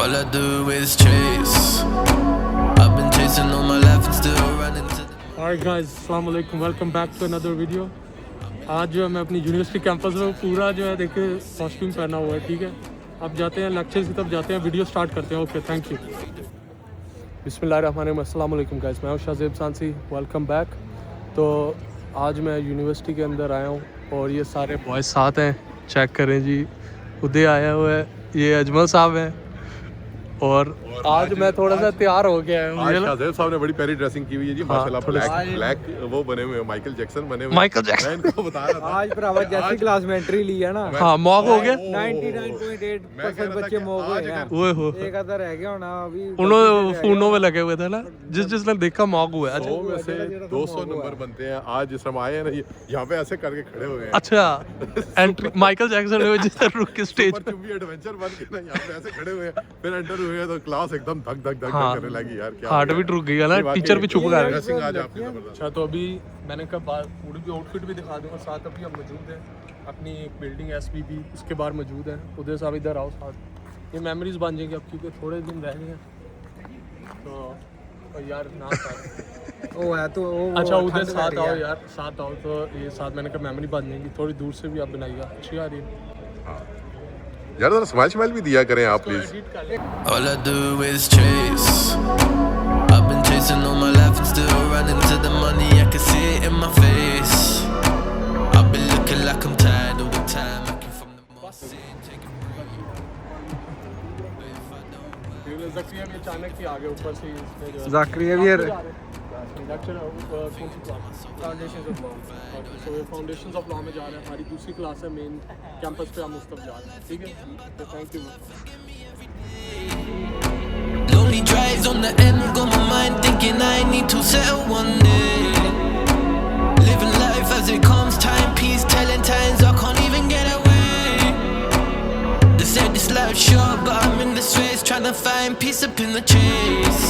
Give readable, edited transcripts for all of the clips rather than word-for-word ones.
All I do is chase. I've been chasing all my life and still running to the... Alright guys, अस्सलाम वालेकुम, welcome back to another video. आज जो है मैं अपनी university campus में पूरा जो है देखिए कॉस्ट्यूम पहना हुआ है, ठीक है। अब जाते हैं लेक्चर्स की तरफ, जाते हैं, वीडियो स्टार्ट करते हैं। Okay, thank you. बिस्मिल्लाहिर्रहमानिर्रहीम, अस्सलाम वालेकुम गाइस, मैं हूं शाहज़ेब सांसी, वेलकम बैक। तो आज मैं यूनिवर्सिटी के अंदर आया हूँ और ये सारे बॉयज़ साथ हैं, चेक करें जी। उदय आया हुआ है, ये अजमल साहब हैं और आज मैं थोड़ा सा तैयार हो गया हूँ। आज शाहज़ेब साहब ने बड़ी प्यारी ड्रेसिंग की हुई है जी, माशाल्लाह। ब्लैक वो बने हुए हैं, माइकल जैक्सन बने हुए। माइकल जैक्सन मैं इनको बता रहा था आज भरावा जैसी क्लास में एंट्री ली है ना, हाँ मॉक हो गया। 99.8% बच्चे मॉक हुए हैं। ओए हो, एक आधा रह गया होना अभी, उन्होंने फोनों में लगे हुए थे ना, जिसने देखा मॉक हुआ है। 100 में से 200 नंबर बनते हैं। आज जिस हम आए हैं ना, यहाँ पे ऐसे करके खड़े हुए हैं। अच्छा, एंट्री माइकल जैक्सन ने जिस तरह रुक के स्टेज पर भी एडवेंचर बन के ना यहाँ पे ऐसे खड़े हुए हैं, फिर एंटर हुए तो क्लास एकदम धक धक धक हाँ, करने लगी यार। क्या हार्ट बीट रुक गई ना, टीचर भी चुप गए। ड्रेसिंग आज आपकी जबरदस्त। अच्छा, तो अभी मैंने कहा पूरी भी आउटफिट भी दिखा दूंगा साथ। अभी हम मौजूद हैं अपनी एक बिल्डिंग SBB, उसके बाहर मौजूद है। उधर साहब इधर आओ साथ, ये मेमोरीज बन जाएंगी अब, क्योंकि थोड़े दिन रह गए हैं। तो यार ना साथ वो है तो वो अच्छा उधर साथ आओ यार, साथ आओ। तो ये साथ मैंने कहा मेमोरी बन जाएंगी, थोड़ी दूर से भी आप बनाइएगा, अच्छी आ रही है यार। जरा स्माइल भी दिया करें आप please. All I do is chase. I've been chasing all my life and still running to the money. I can see it in my face. I've been looking like I'm tired all the time. Looking from the moss in, taking Zakia भी अचानक ही आ गए ऊपर से, इसमें जो है ज़ाकरिया भी lecture कौन सी class? Foundations of law. So ये फाउंडेशंस ऑफ लॉ में जा रहे हैं, हमारी दूसरी क्लास है मेन कैंपस पे, हम उस तरफ जा रहे हैं, ठीक है। तो thank you. lonely drives on the end. Got my mind thinking I need to settle one day. Living life as it comes, time peace, telling times I can't even get away. They said this life's short, but I'm in this race, trying to find peace up in the chase.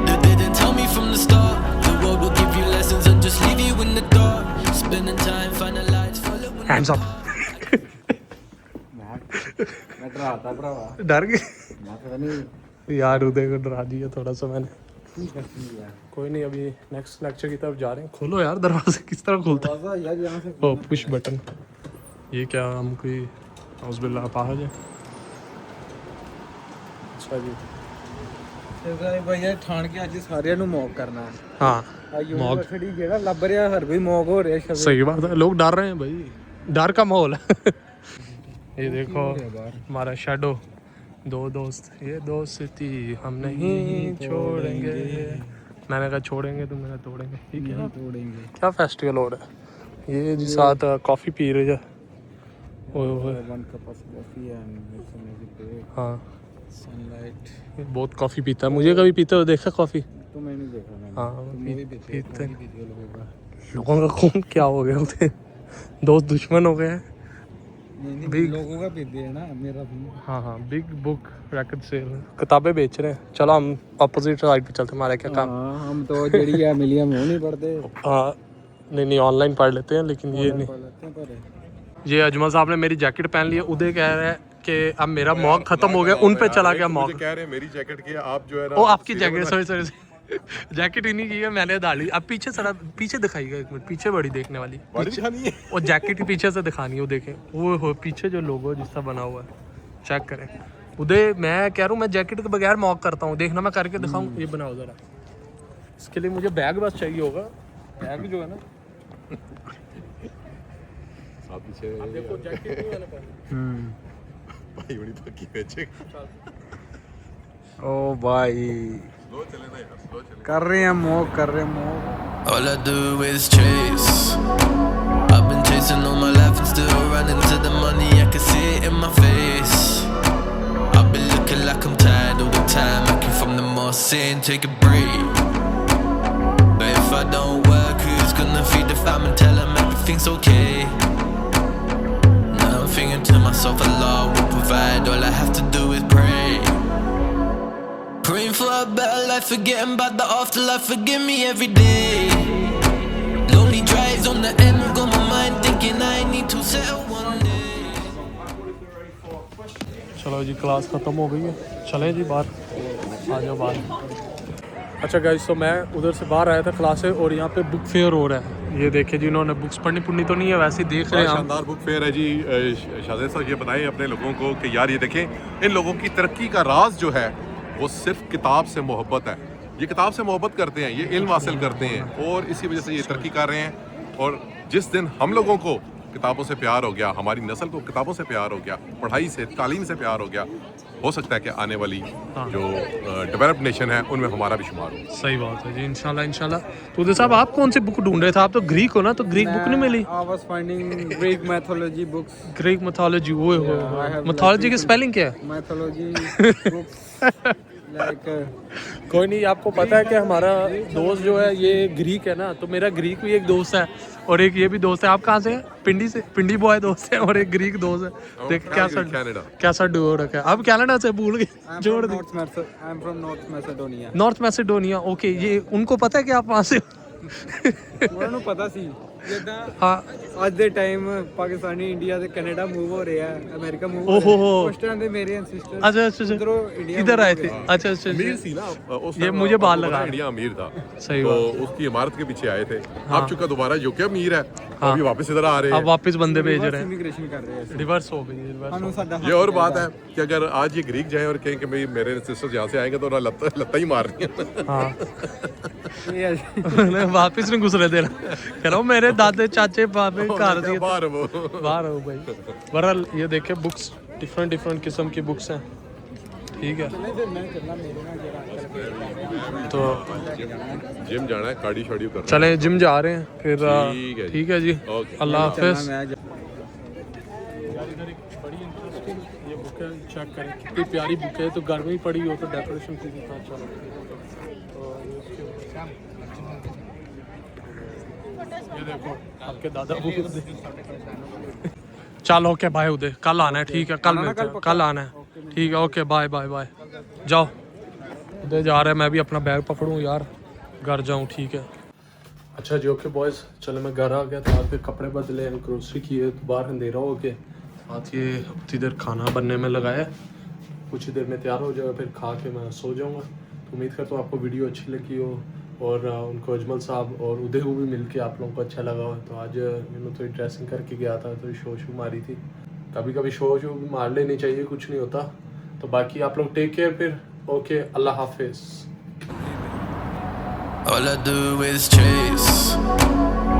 They didn't tell me from the start the road will give you lessons and just leave you in the dark. Spending time, find the lights, following hands up. मैं डराता भरावा, डर गए मैं पता नहीं यार, उदय को डरा दिया थोड़ा सा मैंने। की करती है कोई नहीं, अभी नेक्स्ट लेक्चर की तरफ जा रहे हैं। खोलो यार दरवाजा, किस तरह खुलता है? बाबा यार यहाँ से ओ पुश बटन। ये क्या, हम कोई औज़ुबिल्लाह पाहज है? अच्छा जी, भैया ठान के ਅੱਜ ਸਾਰਿਆਂ ਨੂੰ ਮੌਕ ਕਰਨਾ ਹੈ। हाँ ਆ यूनिवर्सिटी ਜਿਹੜਾ ਲੱਭ ਰਿਹਾ हर भी मौक हो रहे हैं। सही बात है, लोग डर रहे हैं भाई, डर का माहौल है। ये देखो हमारा शैडो, दो दोस्त, ये दोस्ती हम नहीं छोड़ेंगे। मैंने कहा छोड़ेंगे तो मैंने तोड़ेंगे, ठीक है। तोड़ेंगे क्या फेस्टिवल हो रहा है? ये जी साथ कॉफ़ी पी रहे हैं। ओए one cup of coffee and हाँ, सनलाइट। ये बहुत कॉफ़ी पीता है, मुझे कभी पीते हुए देखा कॉफ़ी? तो मैंने देखा मैंने, हाँ तुम भी पीते हैं। लोगों का लोगों का खून क्या हो गया उसे, दोस्त दुश्मन हो गए हैं। नहीं लोगों का पीते हैं ना, मेरा भी। हाँ हाँ, बिग बुक रैकेट सेल, किताबें बेच रहे हैं। चलो हम अपोजिट साइड पे चलते हैं, हमारा क्या काम। हाँ हम तो जड़ी है मिली हम वो नहीं पढ़ते। हाँ नहीं ऑनलाइन पढ़ लेते हैं, लेकिन ये नहीं। ये अजमल साहब ने मेरी जैकेट पहन ली है। उदय कह रहा है कि अब मेरा मॉक खत्म हो गया, उन पे चला गया मॉक। कह रहे हैं मेरी जैकेट की, आप जो है ना, ओ आपकी जैकेट, सॉरी जैकेट ही नहीं की है मैंने, डाली। अब पीछे सड़ा, पीछे दिखाइएगा एक मिनट, पीछे बड़ी देखने वाली, बड़ी दिखानी है। और जैकेट ही पीछे से दिखानी है, वो देखें, वो हो पीछे जो लोगो जिसका बना हुआ है, चेक करें। उदय मैं कह रहा हूँ, मैं जैकेट के बगैर मॉक करता हूँ, देखना मैं करके दिखाऊँ। ये बनाओ ज़रा, इसके लिए मुझे बैग बस चाहिए होगा। बैग जो है ना, आप पीछे देखो जैकेट नहीं मैंने पहनी। भाई बड़ी तो की बेचे। ओ भाई स्लो चले ना यार, स्लो चले। कर रहे हैं मॉक, कर रहे हैं mock. all I do is chase. I've been chasing all my life and still running to the money. I can see it in my face. I've been looking like I'm tired all the time. Looking from the moss in, take a break. But if I don't work, who's gonna feed the fam and tell them everything's okay? Now I'm thinking to myself, Allah will provide. All I have to do is pray. Praying for a better life, forgetting about the afterlife. Forgive me every day. Lonely drives on the end, got my mind thinking I need to settle one day. चलो जी class ख़त्म हो गई है, चलें जी बाहर, आ जाओ बाहर। अच्छा गाइस, तो मैं उधर से बाहर आया था क्लास से और यहाँ पे बुक फेयर हो रहा है। ये देखिए जी, इन्होंने बुक्स पढ़नी पुढ़नी तो नहीं है, वैसे ही देख रहे हैं हम। शानदार बुक फेयर है जी। शाहज़ैद साहब ये बताएं अपने लोगों को कि यार ये देखें, इन लोगों की तरक्की का राज जो है वो सिर्फ किताब से मोहब्बत है। ये किताब से मोहब्बत करते हैं, ये इल्म हासिल करते हैं और इसी वजह से ये तरक्की कर रहे हैं। और जिस दिन हम लोगों को किताबों से प्यार हो गया, हमारी नस्ल को किताबों से प्यार हो गया, पढ़ाई से, तालीम से प्यार हो गया, हो सकता है कि आने वाली जो डेवलप्ड नेशन है उनमें हमारा भी शुमार हो। सही बात है जी, इंशाल्लाह इंशाल्लाह। तो उधर साहब आप कौन सी बुक ढूंढ रहे थे? आप तो ग्रीक हो ना, तो ग्रीक बुक नहीं मिली? I was finding Greek mythology books. Greek mythology, वो have मैथोलॉजी की स्पेलिंग क्या है? Mythology books like कोई नहीं, आपको पता है कि हमारा दोस्त जो है ये ग्रीक है ना, तो मेरा ग्रीक भी एक दोस्त है और एक ये भी दोस्त है। आप कहाँ से हैं? पिंडी से, पिंडी बॉय दोस्त है और एक ग्रीक दोस्त है। देख कनाडा। कैसा डुओ रखा है। अब कनाडा से भूल गए, जोड़ दी। I'm from North Macedonia. North Macedonia, okay. ये उनको पता है कि आप वहाँ से? ਉਹਨਾਂ ਨੂੰ ਪਤਾ ਸੀ ਜਿੱਦਾਂ हाँ, ਅੱਜ ਦੇ ਟਾਈਮ ਪਾਕਿਸਤਾਨੀ ਇੰਡੀਆ ਤੇ ਕੈਨੇਡਾ ਮੂਵ ਹੋ ਰਿਹਾ ਹੈ, ਅਮਰੀਕਾ ਮੂਵ ਹੋ ओहो ਰਿਹਾ हो। ਉਸ ਟਾਈਮ ਦੇ ਮੇਰੇ ਐਂਸੈਸਟਰ अच्छा अच्छा अच्छा, ਉਧਰੋਂ ਇੰਡੀਆ इधर आए थे। अच्छा अच्छा अमीर अच्छा, थी ना उस ये time मुझे बाल आपको लगा पता है, रहा। इंडिया अमीर था, सही तो बात। उसकी इमारत के पीछे आए थे। हाँ। अब चुका दोबारा यूके अमीर है, हाँ। अभी वापस इधर आ रहे अब हैं। वापस बंदे भेज रहे हैं। ਇਮੀਗ੍ਰੇਸ਼ਨ ਕਰ ਰਹੇ ਸੀ रिवर्स हो गई, रिवर्स ਸਾਨੂੰ ਸਾਡਾ ये और बात है कि अगर आज ये ग्रीक जाए और कहें कि भाई मेरे सिस्टर्स यहाँ से आएंगे तो ना लत्ता ही मार रही है। हाँ। ਇਹ ਹੈ वापिस नहीं घुस रहे दे रहा, कह रहा हूँ मेरे दादे चाचे बाबे घर दिए बाहर वो बाहर हो भाई। बहरहाल ये देखे बुक्स डिफरेंट डिफरेंट किस्म की बुक्स हैं, ठीक है। तो जिम जाना है, कार्डियो शार्डियो करना है। चले जिम जा रहे हैं फिर। ठीक है जी। ठीक है जी, ओके। अल्लाह हाफिज। ਮੈਂ बड़ी इंटरेस्टिंग ये बुक है, चेक करें कितनी प्यारी बुक है। तो घर में ही पड़ी हो तो डेकोरेशन की कितना अच्छा लगता है। तो ये देखो आपके दादा चल ओके बाय उदय, कल आना है, ठीक है कल मिलते हैं, कल आना है, ठीक है ओके बाय बाय बाय। जाओ उदय जा रहा है, मैं भी अपना बैग पकड़ूँ यार, घर जाऊँ, ठीक है। अच्छा जी ओके बॉयज़, चलो मैं घर आ गया था, आपके कपड़े बदले, ग्रोसरी किए, तो बाहर अंधेरा हो गया। साथ ये उतनी देर खाना बनने में लगाया, कुछ ही देर में तैयार हो जाएगा, फिर खा के मैं सो जाऊँगा। तो उम्मीद करता हूँ आपको वीडियो अच्छी लगी हो और उनको अजमल साहब और उदय को भी मिल के आप लोगों को अच्छा लगा हो। तो आज मैंने थोड़ी ड्रेसिंग करके गया था, तो शो मारी थी। कभी कभी शो भी मार लेनी चाहिए, कुछ नहीं होता। तो बाकी आप लोग टेक केयर, फिर ओके, अल्लाह हाफिज़। All I do is chase.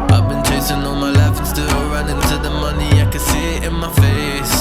I've been chasing all my life and still running to the money. I can see it in my face.